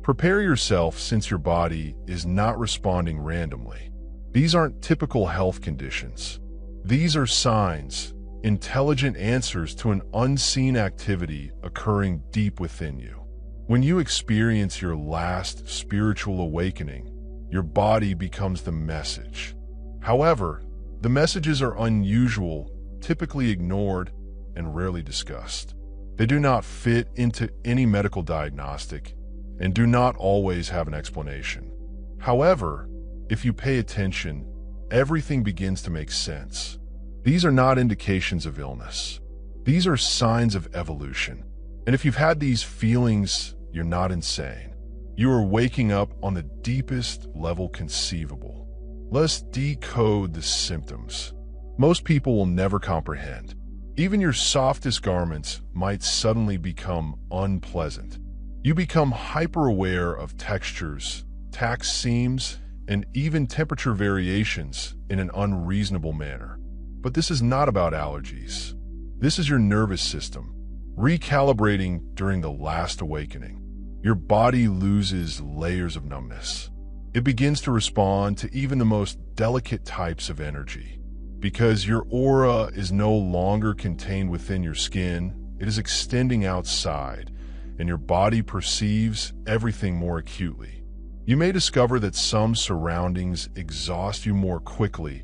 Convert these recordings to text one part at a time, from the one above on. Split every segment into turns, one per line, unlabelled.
Prepare yourself since your body is not responding randomly. These aren't typical health conditions. These are signs, intelligent answers to an unseen activity occurring deep within you. When you experience your last spiritual awakening, your body becomes the message. However, the messages are unusual, typically ignored, and rarely discussed. They do not fit into any medical diagnostic and do not always have an explanation. However, if you pay attention, everything begins to make sense. These are not indications of illness. These are signs of evolution. And if you've had these feelings, you're not insane. You are waking up on the deepest level conceivable. Let's decode the symptoms. Most people will never comprehend. Even your softest garments might suddenly become unpleasant. You become hyper-aware of textures, tack seams, and even temperature variations in an unreasonable manner. But this is not about allergies. This is your nervous system recalibrating during the last awakening. Your body loses layers of numbness. It begins to respond to even the most delicate types of energy. Because your aura is no longer contained within your skin, it is extending outside, and your body perceives everything more acutely. You may discover that some surroundings exhaust you more quickly,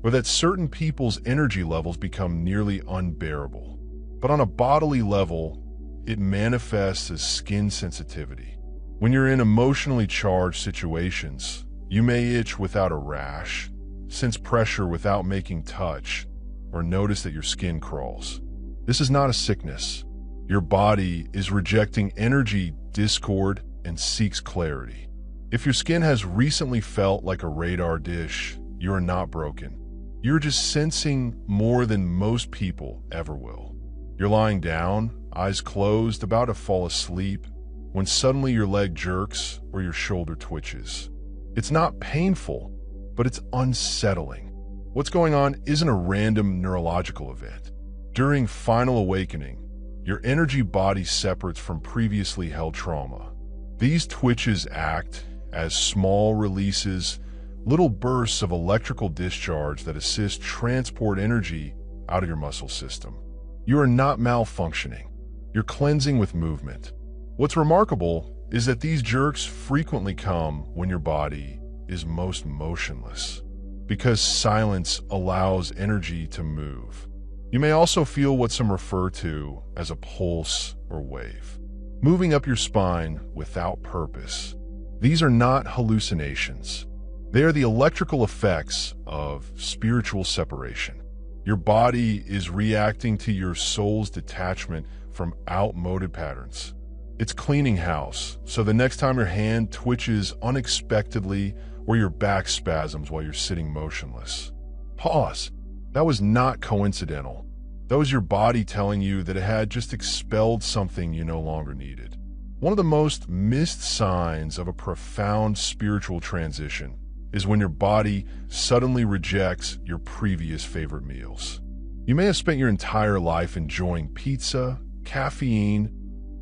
or that certain people's energy levels become nearly unbearable. But on a bodily level, it manifests as skin sensitivity. When you're in emotionally charged situations, you may itch without a rash, sense pressure without making touch, or notice that your skin crawls. This is not a sickness. Your body is rejecting energy, discord, and seeks clarity. If your skin has recently felt like a radar dish, you are not broken. You're just sensing more than most people ever will. You're lying down, eyes closed, about to fall asleep, when suddenly your leg jerks or your shoulder twitches. It's not painful, but it's unsettling. What's going on isn't a random neurological event. During final awakening, your energy body separates from previously held trauma. These twitches act as small releases, little bursts of electrical discharge that assist transport energy out of your muscle system. You are not malfunctioning. You're cleansing with movement. What's remarkable is that these jerks frequently come when your body is most motionless, because silence allows energy to move. You may also feel what some refer to as a pulse or wave, moving up your spine without purpose. These are not hallucinations. They are the electrical effects of spiritual separation. Your body is reacting to your soul's detachment from outmoded patterns. It's cleaning house, so the next time your hand twitches unexpectedly or your back spasms while you're sitting motionless, pause. That was not coincidental. That was your body telling you that it had just expelled something you no longer needed. One of the most missed signs of a profound spiritual transition is when your body suddenly rejects your previous favorite meals. You may have spent your entire life enjoying pizza, caffeine,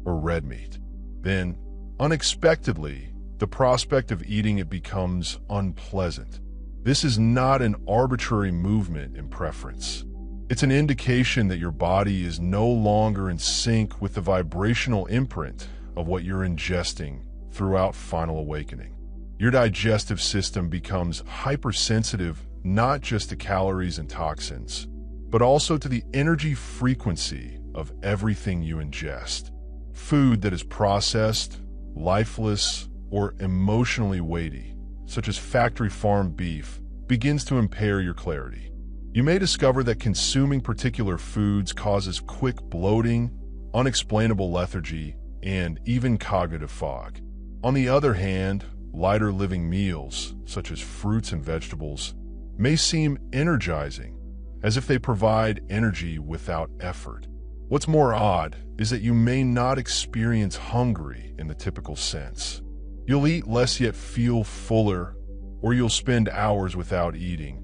or red meat. Then, unexpectedly, the prospect of eating it becomes unpleasant. This is not an arbitrary movement in preference. It's an indication that your body is no longer in sync with the vibrational imprint of what you're ingesting throughout final awakening. Your digestive system becomes hypersensitive not just to calories and toxins, but also to the energy frequency of everything you ingest. Food that is processed, lifeless, or emotionally weighty, such as factory farm beef, begins to impair your clarity. You may discover that consuming particular foods causes quick bloating, unexplainable lethargy, and even cognitive fog. On the other hand, lighter living meals, such as fruits and vegetables, may seem energizing, as if they provide energy without effort. What's more odd is that you may not experience hungry in the typical sense. You'll eat less yet feel fuller, or you'll spend hours without eating,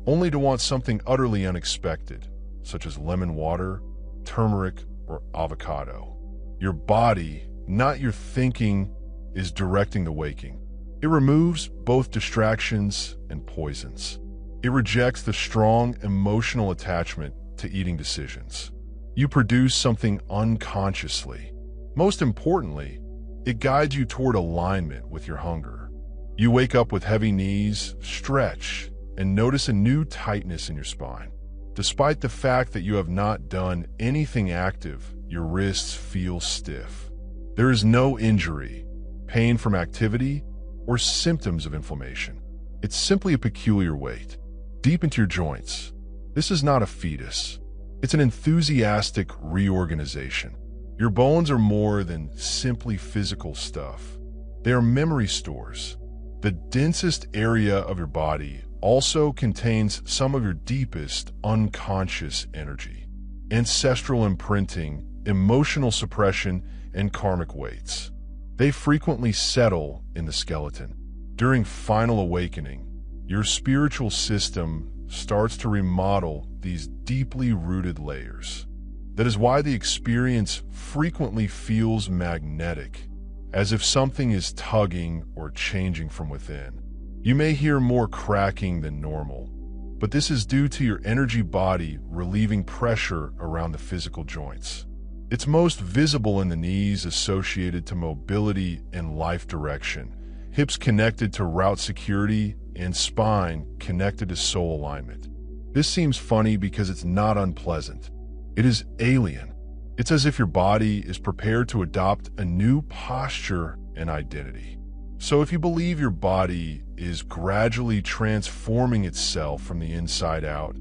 only to want something utterly unexpected, such as lemon water, turmeric, or avocado. Your body, not your thinking, is directing the waking. It removes both distractions and poisons. It rejects the strong emotional attachment to eating decisions. You produce something unconsciously. Most importantly, it guides you toward alignment with your hunger. You wake up with heavy knees, stretch, and notice a new tightness in your spine. Despite the fact that you have not done anything active, your wrists feel stiff. There is no injury, pain from activity, or symptoms of inflammation. It's simply a peculiar weight, deep into your joints. This is not a fetus. It's an enthusiastic reorganization. Your bones are more than simply physical stuff. They are memory stores. The densest area of your body also contains some of your deepest unconscious energy, ancestral imprinting, emotional suppression, and karmic weights. They frequently settle in the skeleton. During final awakening, your spiritual system starts to remodel these deeply rooted layers. That is why the experience frequently feels magnetic, as if something is tugging or changing from within. You may hear more cracking than normal, but this is due to your energy body relieving pressure around the physical joints. It's most visible in the knees associated to mobility and life direction, hips connected to route security, and spine connected to soul alignment. This seems funny because it's not unpleasant. It is alien. It's as if your body is prepared to adopt a new posture and identity. So if you believe your body is gradually transforming itself from the inside out,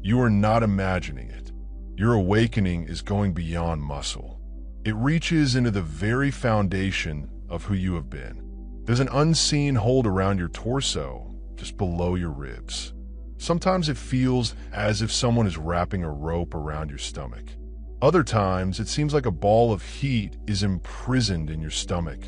you are not imagining it. Your awakening is going beyond muscle. It reaches into the very foundation of who you have been. There's an unseen hold around your torso, just below your ribs. Sometimes it feels as if someone is wrapping a rope around your stomach. Other times, it seems like a ball of heat is imprisoned in your stomach,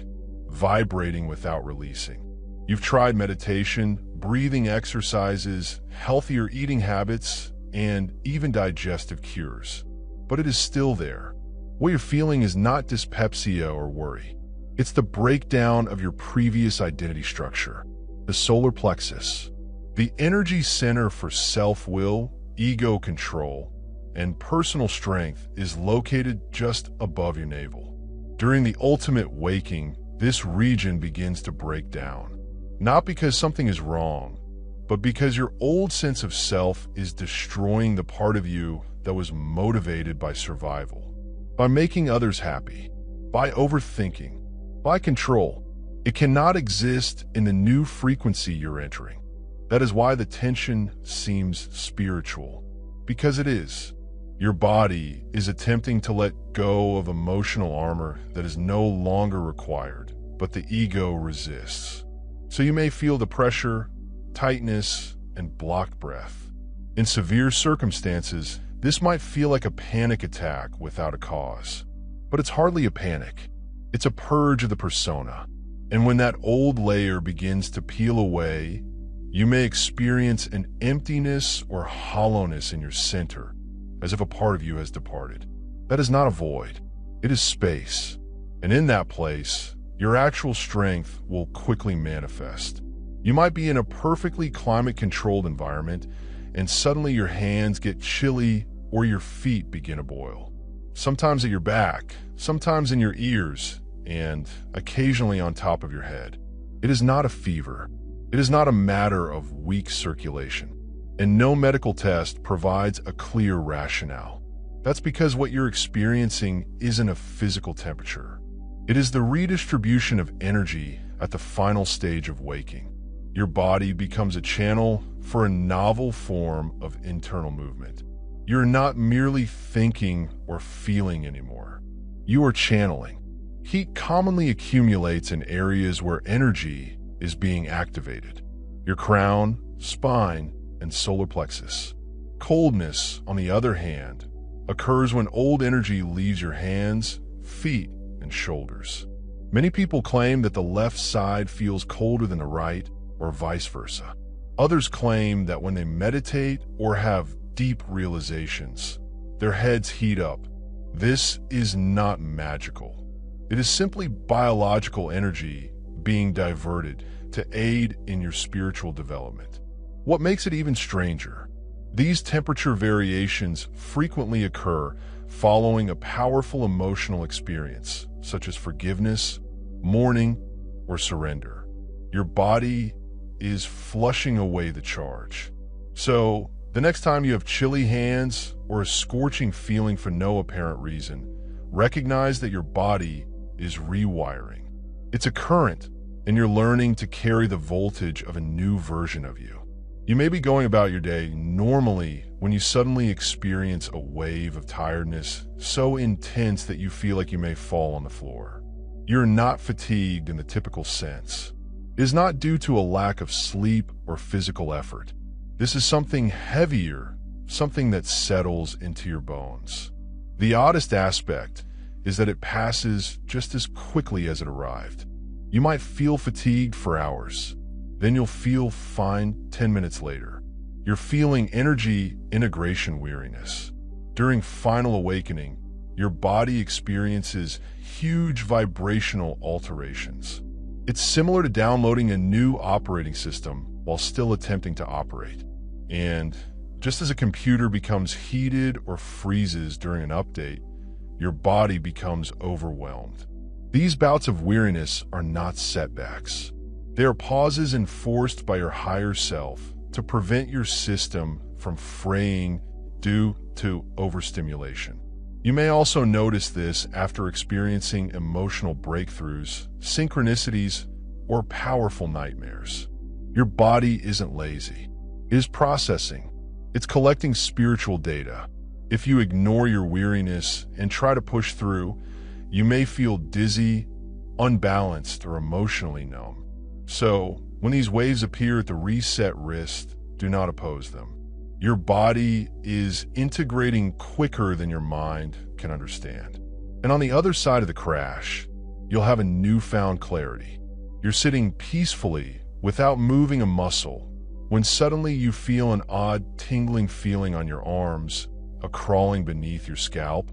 vibrating without releasing. You've tried meditation, breathing exercises, healthier eating habits, and even digestive cures. But it is still there. What you're feeling is not dyspepsia or worry. It's the breakdown of your previous identity structure, the solar plexus. The energy center for self-will, ego control, and personal strength is located just above your navel. During the ultimate waking, this region begins to break down. Not because something is wrong, but because your old sense of self is destroying the part of you that was motivated by survival, by making others happy, by overthinking, by control. It cannot exist in the new frequency you're entering. That is why the tension seems spiritual, because it is. Your body is attempting to let go of emotional armor that is no longer required, but the ego resists. So you may feel the pressure, tightness, and blocked breath. In severe circumstances, this might feel like a panic attack without a cause. But it's hardly a panic. It's a purge of the persona. And when that old layer begins to peel away, you may experience an emptiness or hollowness in your center, as if a part of you has departed. That is not a void. It is space. And in that place, your actual strength will quickly manifest. You might be in a perfectly climate-controlled environment, and suddenly your hands get chilly or your feet begin to boil. Sometimes at your back, sometimes in your ears, and occasionally on top of your head. It is not a fever. It is not a matter of weak circulation. And no medical test provides a clear rationale. That's because what you're experiencing isn't a physical temperature. It is the redistribution of energy at the final stage of waking. Your body becomes a channel for a novel form of internal movement. You're not merely thinking or feeling anymore. You are channeling. Heat commonly accumulates in areas where energy is being activated. Your crown, spine, and solar plexus. Coldness, on the other hand, occurs when old energy leaves your hands, feet, and shoulders. Many people claim that the left side feels colder than the right, or vice versa. Others claim that when they meditate or have deep realizations, their heads heat up. This is not magical. It is simply biological energy being diverted to aid in your spiritual development. What makes it even stranger? These temperature variations frequently occur following a powerful emotional experience, such as forgiveness, mourning, or surrender. Your body is flushing away the charge. So, the next time you have chilly hands or a scorching feeling for no apparent reason, recognize that your body is rewiring. It's a current, and you're learning to carry the voltage of a new version of you. You may be going about your day normally when you suddenly experience a wave of tiredness so intense that you feel like you may fall on the floor. You're not fatigued in the typical sense. It is not due to a lack of sleep or physical effort. This is something heavier, something that settles into your bones. The oddest aspect is that it passes just as quickly as it arrived. You might feel fatigued for hours. Then you'll feel fine 10 minutes later. You're feeling energy integration weariness. During final awakening, your body experiences huge vibrational alterations. It's similar to downloading a new operating system while still attempting to operate. And just as a computer becomes heated or freezes during an update, your body becomes overwhelmed. These bouts of weariness are not setbacks. They are pauses enforced by your higher self to prevent your system from fraying due to overstimulation. You may also notice this after experiencing emotional breakthroughs, synchronicities, or powerful nightmares. Your body isn't lazy. It is processing. It's collecting spiritual data. If you ignore your weariness and try to push through, you may feel dizzy, unbalanced, or emotionally numb. So, when these waves appear at the reset wrist, do not oppose them. Your body is integrating quicker than your mind can understand. And on the other side of the crash, you'll have a newfound clarity. You're sitting peacefully without moving a muscle when suddenly you feel an odd tingling feeling on your arms, a crawling beneath your scalp,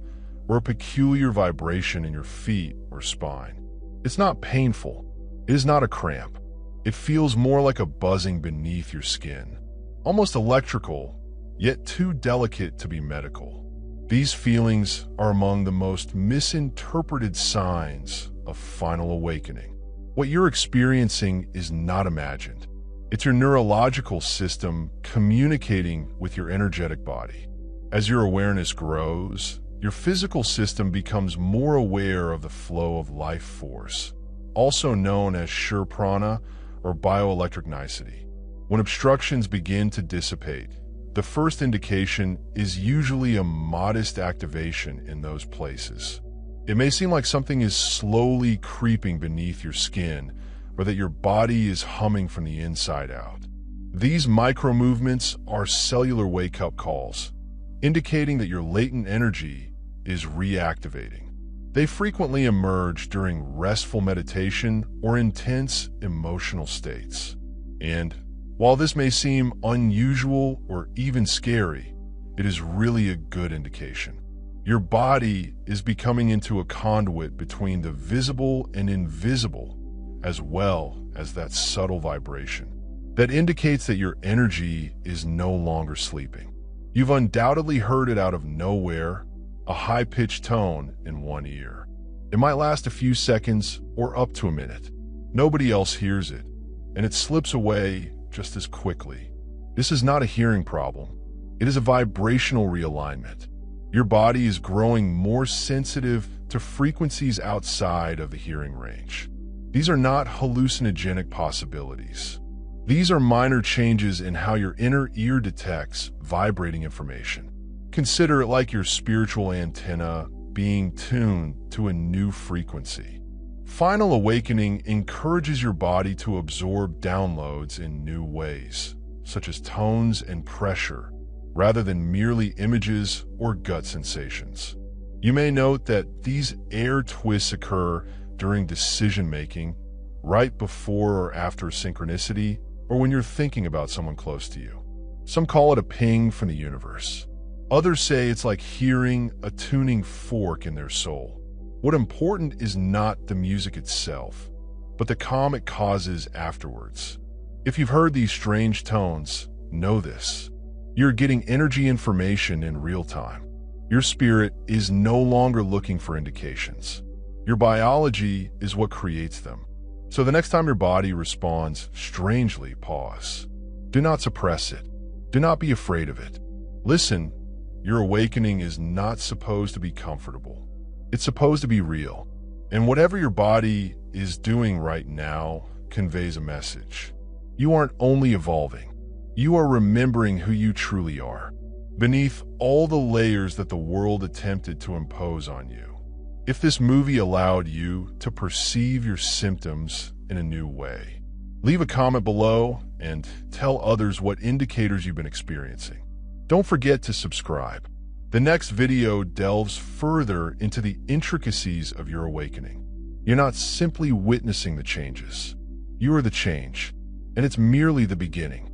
or a peculiar vibration in your feet or spine. It's not painful. It is not a cramp. It feels more like a buzzing beneath your skin, almost electrical, yet too delicate to be medical. These feelings are among the most misinterpreted signs of final awakening. What you're experiencing is not imagined. It's your neurological system communicating with your energetic body. As your awareness grows, your physical system becomes more aware of the flow of life force, also known as sure prana or bioelectric nicety. When obstructions begin to dissipate, the first indication is usually a modest activation in those places. It may seem like something is slowly creeping beneath your skin, or that your body is humming from the inside out. These micro-movements are cellular wake-up calls, indicating that your latent energy is reactivating. They frequently emerge during restful meditation or intense emotional states. And while this may seem unusual or even scary, it is really a good indication. Your body is becoming into a conduit between the visible and invisible, as well as that subtle vibration that indicates that your energy is no longer sleeping. You've undoubtedly heard it out of nowhere, a high-pitched tone in one ear. It might last a few seconds or up to a minute. Nobody else hears it, and it slips away just as quickly. This is not a hearing problem. It is a vibrational realignment. Your body is growing more sensitive to frequencies outside of the hearing range. These are not hallucinogenic possibilities. These are minor changes in how your inner ear detects vibrating information. Consider it like your spiritual antenna being tuned to a new frequency. Final awakening encourages your body to absorb downloads in new ways, such as tones and pressure, rather than merely images or gut sensations. You may note that these air twists occur during decision-making, right before or after synchronicity, or when you're thinking about someone close to you. Some call it a ping from the universe. Others say it's like hearing a tuning fork in their soul. What important is not the music itself, but the calm it causes afterwards. If you've heard these strange tones, know this. You're getting energy information in real time. Your spirit is no longer looking for indications. Your biology is what creates them. So the next time your body responds strangely, pause. Do not suppress it. Do not be afraid of it. Listen, your awakening is not supposed to be comfortable. It's supposed to be real. And whatever your body is doing right now conveys a message. You aren't only evolving. You are remembering who you truly are, beneath all the layers that the world attempted to impose on you. If this movie allowed you to perceive your symptoms in a new way, leave a comment below and tell others what indicators you've been experiencing. Don't forget to subscribe. The next video delves further into the intricacies of your awakening. You're not simply witnessing the changes. You are the change, and it's merely the beginning.